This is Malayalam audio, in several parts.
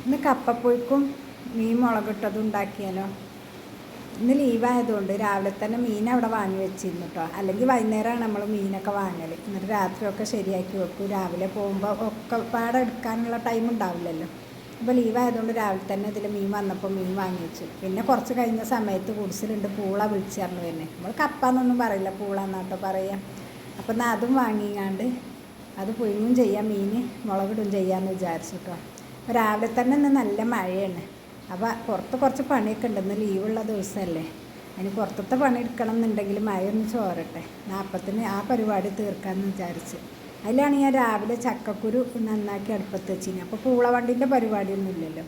ഇന്ന് കപ്പപ്പുഴുക്കും മീൻ മുളകിട്ടതും ഉണ്ടാക്കിയാലോ. ഇന്ന് ലീവായതുകൊണ്ട് രാവിലെ തന്നെ മീൻ അവിടെ വാങ്ങി വെച്ചിരുന്നു കേട്ടോ. അല്ലെങ്കിൽ വൈകുന്നേരമാണ് നമ്മൾ മീനൊക്കെ വാങ്ങൽ. എന്നിട്ട് രാത്രിയൊക്കെ ശരിയാക്കി വെക്കും. രാവിലെ പോകുമ്പോൾ ഒക്കെ പാടെ എടുക്കാനുള്ള ടൈം ഉണ്ടാവില്ലല്ലോ. അപ്പോൾ ലീവായതുകൊണ്ട് രാവിലെ തന്നെ ഇതിൽ മീൻ വന്നപ്പോൾ മീൻ വാങ്ങി വെച്ചു. പിന്നെ കുറച്ച് കഴിഞ്ഞ സമയത്ത് കുടിസിലുണ്ട് പൂള വിളിച്ചറിഞ്ഞു തന്നെ. നമ്മൾ കപ്പാന്നൊന്നും പറയില്ല, പൂള എന്നാട്ടോ പറയാം. അപ്പം എന്നാൽ അതും വാങ്ങിങ്ങാണ്ട് അത് പുഴുങ്ങും ചെയ്യാം, മീൻ മുളകിടും ചെയ്യാമെന്ന് വിചാരിച്ചു കേട്ടോ. അപ്പോൾ രാവിലെ തന്നെ ഇന്ന് നല്ല മഴയാണ്. അപ്പോൾ പുറത്ത് കുറച്ച് പണിയൊക്കെ ഉണ്ട്. ഇന്ന് ലീവുള്ള ദിവസമല്ലേ. അതിന് പുറത്തത്തെ പണി എടുക്കണം എന്നുണ്ടെങ്കിൽ മഴയൊന്ന് ചോരട്ടെ, നാൽപ്പത്തിന് ആ പരിപാടി തീർക്കാമെന്ന് വിചാരിച്ച്. അതിലാണ് ഞാൻ രാവിലെ ചക്കക്കുരു നന്നാക്കി അടുപ്പത്ത് വെച്ചിന്. അപ്പോൾ പൂള വണ്ടിൻ്റെ പരിപാടിയൊന്നും ഇല്ലല്ലോ.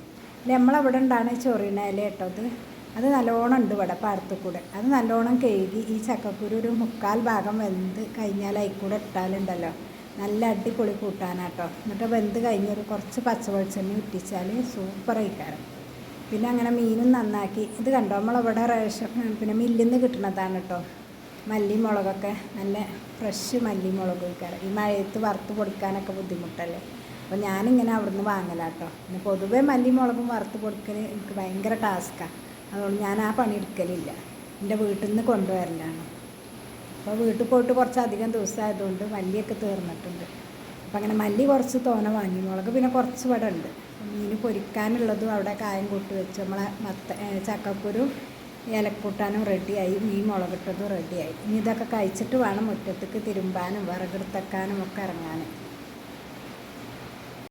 നമ്മളവിടെ ഉണ്ടാണ് ചൊറിയണ ഇല കേട്ടോ. അത് നല്ലോണം ഉണ്ട് ഇവിടെ പാടത്തു കൂടെ. അത് നല്ലോണം കഴുകി ഈ ചക്കക്കുരു ഒരു 3/4 ഭാഗം വെന്ത് കഴിഞ്ഞാൽ അതിൽ കൂടെ ഇട്ടാലുണ്ടല്ലോ നല്ല അടിപൊളി കൂട്ടാനാട്ടോ. എന്നിട്ട് വെന്ത് കഴിഞ്ഞൊരു കുറച്ച് പച്ചവെളിച്ചെണ്ണ ഇട്ടിച്ചാൽ സൂപ്പർ ആയിക്കാരം. പിന്നെ അങ്ങനെ മീനും നന്നാക്കി. ഇത് കണ്ടോ, നമ്മളിവിടെ റേഷൻ പിന്നെ മില്ലിൽ നിന്ന് കിട്ടുന്നതാണ് കേട്ടോ. മല്ലിമുളകൊക്കെ നല്ല ഫ്രഷ് മല്ലിമുളക് വയ്ക്കാറ്. ഈ മഴയത്ത് വറുത്ത് പൊടിക്കാനൊക്കെ ബുദ്ധിമുട്ടല്ലേ. അപ്പോൾ ഞാനിങ്ങനെ അവിടുന്ന് വാങ്ങലാട്ടോ. പിന്നെ പൊതുവേ മല്ലിമുളകും വറുത്ത് പൊടിക്കൽ എനിക്ക് ഭയങ്കര ടാസ്ക്കാണ്. അതുകൊണ്ട് ഞാൻ ആ പണി എടുക്കലില്ല, എൻ്റെ വീട്ടിൽ നിന്ന് കൊണ്ടുവരലാണ്. അപ്പോൾ വീട്ടിൽ പോയിട്ട് കുറച്ചധികം ദിവസമായതുകൊണ്ട് മല്ലിയൊക്കെ തീർന്നിട്ടുണ്ട്. അപ്പോൾ അങ്ങനെ മല്ലി കുറച്ച് തോനെ വാങ്ങി. മുളക് പിന്നെ കുറച്ച് ഇവിടെ ഉണ്ട്. മീൻ പൊരിക്കാനുള്ളതും അവിടെ കായം കൂട്ടി വെച്ച് നമ്മളെ ചക്കക്കുരു ഇലക്കൂട്ടാനും റെഡിയായി, മീൻ മുളകിട്ടതും റെഡിയായി. ഇനി ഇതൊക്കെ കഴിച്ചിട്ട് വേണം മുറ്റത്തേക്ക് തിരുമ്പാനും വിറകെടുത്തക്കാനും ഒക്കെ ഇറങ്ങാൻ.